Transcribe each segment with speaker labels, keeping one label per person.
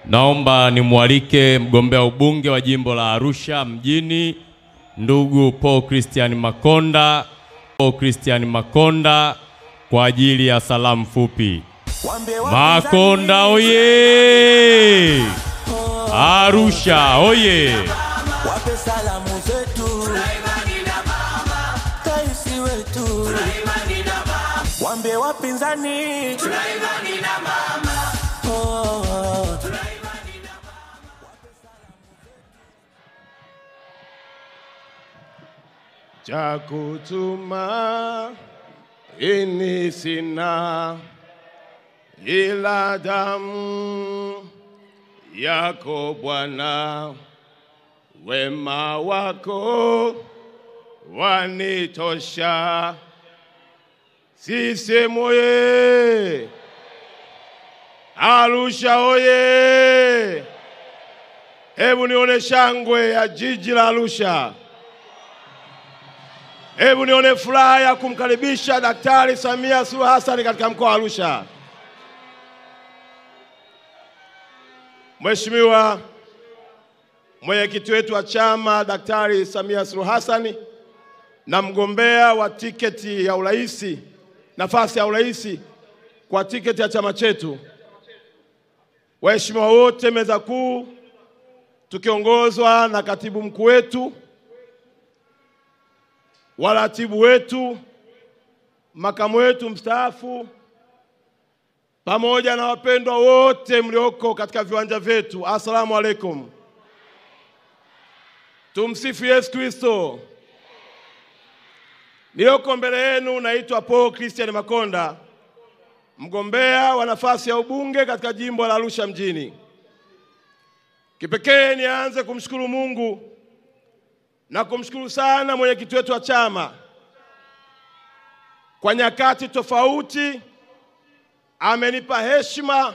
Speaker 1: Naomba nimwalike mgombea ubunge wa jimbo la Arusha mjini, ndugu Paul Christian Makonda kwa ajili ya salamu fupi. Makonda oye! Arusha oye!
Speaker 2: Wape salamu zetu, tunaimani na mama, kaisi wetu, tunaimani na mama. Wambie wapinzani, tunaimani na mama, tunaimani na mama.
Speaker 3: Cha kutuma ini sina ila damu yako Bwana, wema wako wanitosha. Sisi moye, Arusha oye! Hebu nione shangwe ya jiji la Arusha. Hebu nione furaha ya kumkaribisha Daktari Samia Suluhu Hassan katika mkoa wa Arusha. Mheshimiwa mwenyekiti wetu wa chama Daktari Samia Suluhu Hassan na mgombea wa tiketi ya uraisi, nafasi ya uraisi kwa tiketi ya chama chetu, waheshimiwa wote meza kuu tukiongozwa na katibu mkuu wetu, waratibu wetu, makamu wetu mstaafu, pamoja na wapendwa wote mlioko katika viwanja vyetu, asalamu alaikum. Tumsifu Yesu Kristo. Nilioko mbele yenu naitwa Paul Christian Makonda, mgombea wa nafasi ya ubunge katika jimbo la Arusha mjini. Kipekee nianze kumshukuru Mungu na kumshukuru sana mwenyekiti wetu wa chama. Kwa nyakati tofauti amenipa heshima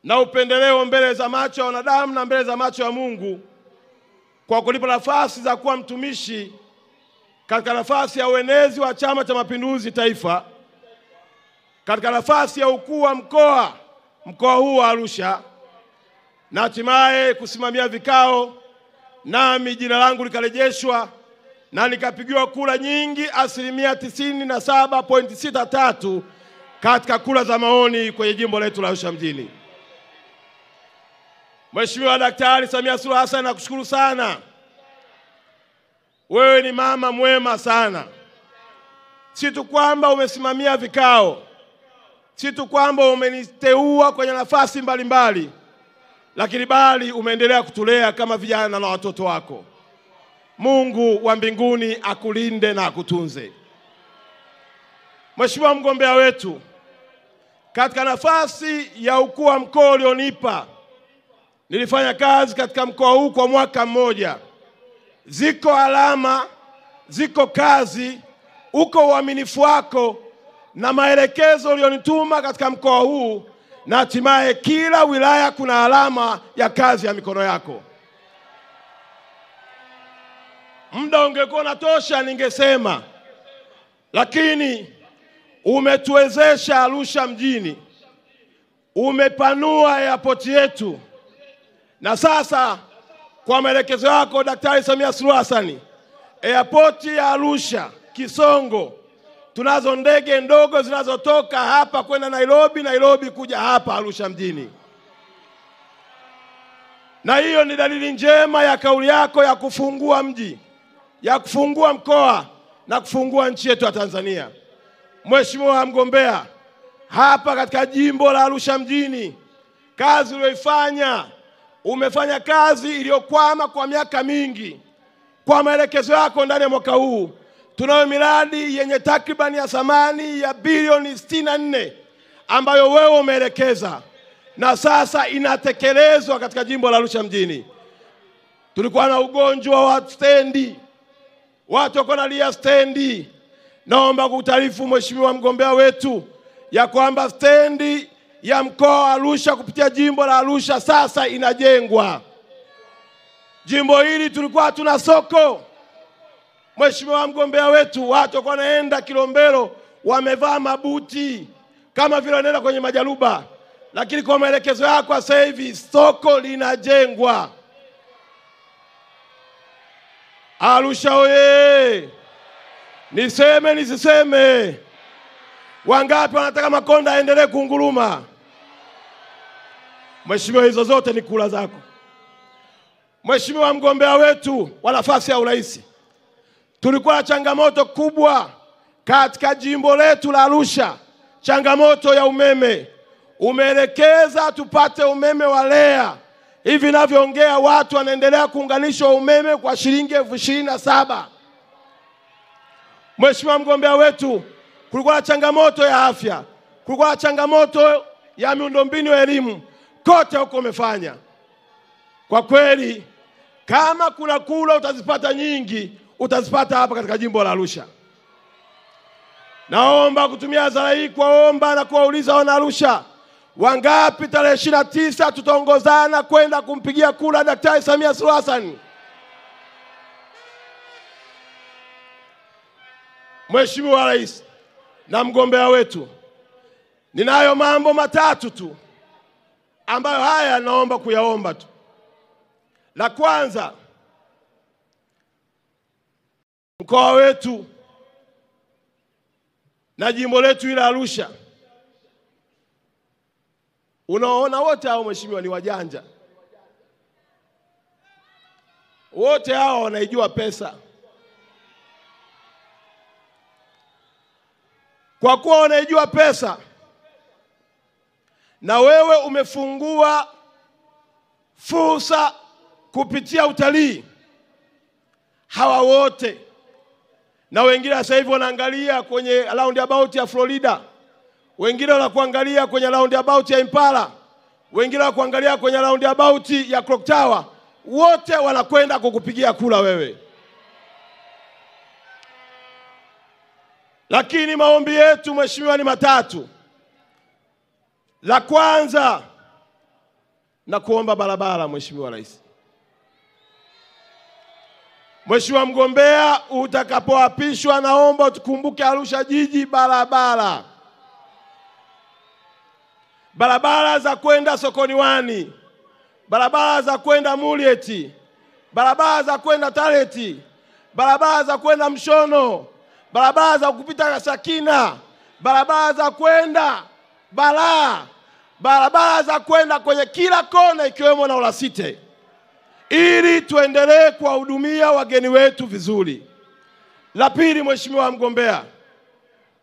Speaker 3: na upendeleo mbele za macho ya wanadamu na mbele za macho ya Mungu, kwa kunipa nafasi za kuwa mtumishi katika nafasi ya uenezi wa Chama cha Mapinduzi Taifa, katika nafasi ya ukuu wa mkoa huu wa Arusha, na hatimaye kusimamia vikao, nami jina langu likarejeshwa na nikapigiwa kura nyingi 97.63% katika kura za maoni kwenye jimbo letu la Arusha mjini. Mheshimiwa Daktari Samia Suluhu Hassan, nakushukuru sana. Wewe ni mama mwema sana. Si tu kwamba umesimamia vikao, si tu kwamba umeniteua kwenye nafasi mbalimbali, lakini bali umeendelea kutulea kama vijana na watoto wako. Mungu wa mbinguni akulinde na akutunze. Mheshimiwa mgombea wetu, katika nafasi ya ukuu wa mkoa ulionipa, nilifanya kazi katika mkoa huu kwa mwaka mmoja. Ziko alama, ziko kazi, uko uaminifu wako na maelekezo ulionituma katika mkoa huu, na hatimaye kila wilaya kuna alama ya kazi ya mikono yako. Muda ungekuwa unatosha ningesema, lakini umetuwezesha Arusha mjini, umepanua airport yetu, na sasa kwa maelekezo yako Daktari Samia Suluhu Hassan, airport ya Arusha Kisongo, tunazo ndege ndogo zinazotoka hapa kwenda Nairobi kuja hapa Arusha mjini. Na hiyo ni dalili njema ya kauli yako ya kufungua mji, ya kufungua mkoa na kufungua nchi yetu ya Tanzania. Mheshimiwa mgombea, hapa katika jimbo la Arusha mjini, kazi uliyoifanya, umefanya kazi iliyokwama kwa miaka mingi. Kwa maelekezo yako ndani ya mwaka huu, tunayo miradi yenye takribani ya thamani ya bilioni 64 ambayo wewe umeelekeza na sasa inatekelezwa katika jimbo la Arusha mjini. Tulikuwa na ugonjwa wa stendi, watu wako nalia stendi. Naomba kutaarifu Mheshimiwa mgombea wetu ya kwamba stendi ya mkoa wa Arusha kupitia jimbo la Arusha sasa inajengwa. Jimbo hili tulikuwa tuna soko. Mheshimiwa mgombea wetu, watu wako naenda Kilombero wamevaa mabuti kama vile wanaenda kwenye majaruba, lakini kwa maelekezo yako sasa hivi soko linajengwa. Arusha oye! Niseme nisiseme? Wangapi wanataka Makonda aendelee kunguruma? Mheshimiwa, hizo zote ni kula zako. Mheshimiwa mgombea wetu wa nafasi ya urais, tulikuwa na changamoto kubwa katika jimbo letu la Arusha, changamoto ya umeme. Umeelekeza tupate umeme wa REA. Hivi ninavyoongea watu wanaendelea kuunganishwa umeme kwa shilingi 27,000. Mheshimiwa mgombea wetu, kulikuwa na changamoto ya afya, kulikuwa na changamoto ya miundombinu ya elimu, kote huko umefanya. Kwa kweli kama kuna kula utazipata nyingi, utazipata hapa katika jimbo la Arusha. Naomba kutumia hadhara hii kuwaomba na kuwauliza wana Arusha, wangapi tarehe 29 tutaongozana kwenda kumpigia kura Daktari Samia Suluhu Hassan? Mheshimiwa Rais na mgombea wetu, ninayo mambo matatu tu ambayo haya naomba kuyaomba tu. La kwanza, mkoa wetu na jimbo letu ila Arusha, unaona wote hao mheshimiwa ni wajanja. Wote hao wanaijua pesa. Kwa kuwa wanaijua pesa na wewe umefungua fursa kupitia utalii, hawa wote na wengine sasa hivi wanaangalia kwenye roundabout ya Florida, wengine wanakuangalia kwenye roundabout ya Impala, wengine wanakuangalia kwenye roundabout ya Clock Tower, wote wanakwenda kukupigia kula wewe. Lakini maombi yetu mheshimiwa ni matatu. La kwanza, na kuomba barabara mheshimiwa Rais. Mheshimiwa mgombea, utakapoapishwa naomba tukumbuke Arusha jiji barabara. Barabara za kwenda Sokoni Wani, barabara za kwenda Mulieti, barabara za kwenda Tareti, barabara za kwenda Mshono, barabara za kupita Sakina, barabara za kwenda Balaa, barabara za kwenda kwenye kila kona ikiwemo na Olasite, ili tuendelee kuwahudumia wageni wetu vizuri. La pili mheshimiwa mgombea,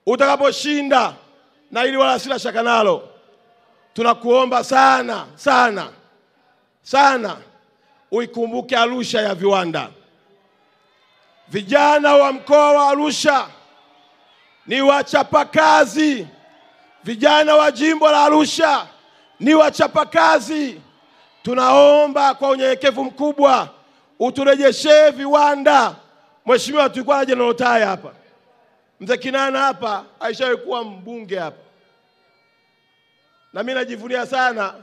Speaker 3: utakaposhinda, na ili wala sina shaka nalo, tunakuomba sana sana sana uikumbuke Arusha ya viwanda. Vijana wa mkoa wa Arusha ni wachapakazi. Vijana wa jimbo la Arusha ni wachapakazi. Tunaomba kwa unyenyekevu mkubwa uturejeshee viwanda. Mheshimiwa, tulikuwa na General Taya hapa, Mzee Kinana hapa aishawahi kuwa mbunge hapa, na mimi najivunia sana.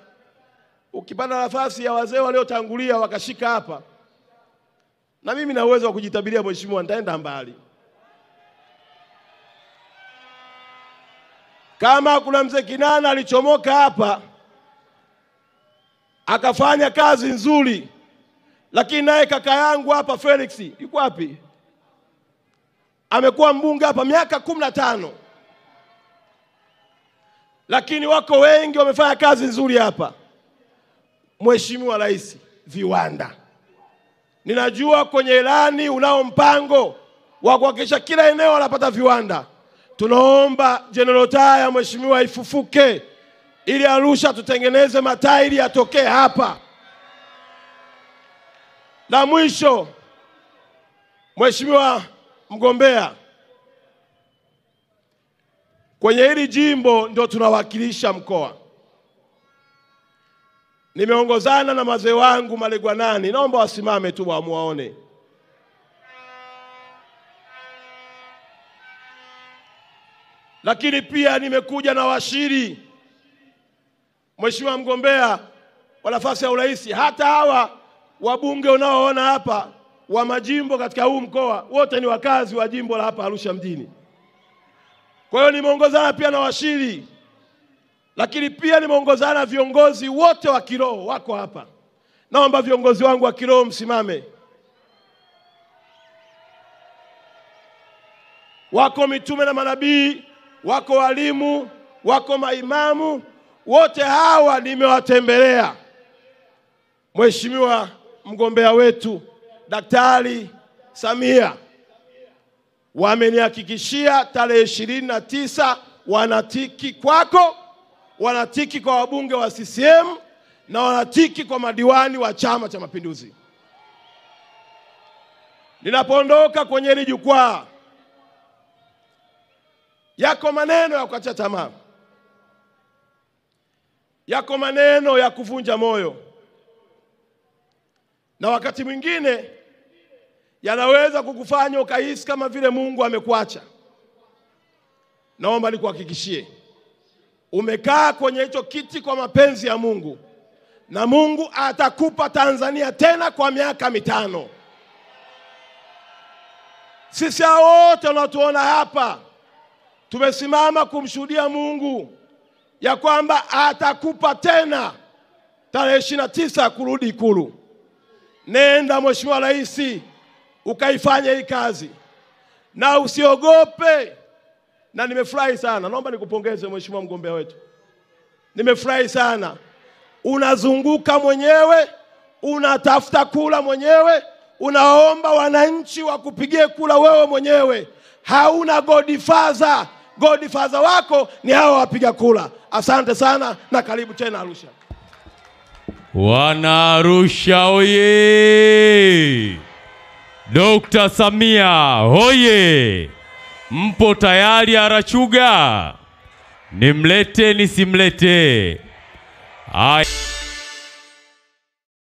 Speaker 3: Ukipanda nafasi ya wazee waliotangulia wakashika hapa, na mimi na uwezo wa kujitabiria mheshimiwa, nitaenda mbali. Kama kuna Mzee Kinana alichomoka hapa akafanya kazi nzuri, lakini naye kaka yangu hapa Felix yuko wapi? Amekuwa mbunge hapa miaka 15. Lakini wako wengi wamefanya kazi nzuri hapa. Mheshimiwa Rais, viwanda. Ninajua kwenye ilani unao mpango wa kuhakikisha kila eneo wanapata viwanda. Tunaomba General Taya mheshimiwa ifufuke, ili Arusha tutengeneze matairi yatokee hapa. La mwisho mheshimiwa mgombea, kwenye hili jimbo ndio tunawakilisha mkoa. Nimeongozana na mazee wangu Malegwanani, naomba wasimame tu muwaone. Lakini pia nimekuja na washiri. Mheshimiwa mgombea wa nafasi ya urais, hata hawa wabunge unaoona hapa wa majimbo katika huu mkoa wote ni wakazi wa jimbo la hapa Arusha mjini. Kwa hiyo nimeongozana pia na washiri Lakini pia nimeongozana na viongozi wote wa kiroho wako hapa. Naomba viongozi wangu wa kiroho msimame. Wako mitume na manabii, wako walimu, wako maimamu, wote hawa nimewatembelea. Mheshimiwa mgombea wetu Daktari Samia wamenihakikishia tarehe 29 wanatiki kwako, wanatiki kwa wabunge wa CCM na wanatiki kwa madiwani wa Chama cha Mapinduzi. Ninapoondoka kwenye hili jukwaa, yako maneno ya kukatisha tamaa, yako maneno ya kuvunja moyo, na wakati mwingine yanaweza kukufanya ukahisi kama vile Mungu amekuacha. Naomba nikuhakikishie, umekaa kwenye hicho kiti kwa mapenzi ya Mungu, na Mungu atakupa Tanzania tena kwa miaka 5. Sisi wote tunatuona hapa tumesimama kumshuhudia Mungu ya kwamba atakupa tena tarehe 29 kurudi Ikulu. Nenda Mheshimiwa Rais, ukaifanye hii kazi na usiogope. Na nimefurahi sana, naomba nikupongeze Mheshimiwa mgombea wetu. Nimefurahi sana, unazunguka mwenyewe, unatafuta kula mwenyewe, unaomba wananchi wakupigie kula wewe mwenyewe. Hauna godfather. Godfather wako ni hao wapiga kula. Asante sana na karibu tena Arusha.
Speaker 1: Wana Arusha oye! Dr. Samia oye! Mpo tayari Arachuga? Nimlete nisimlete?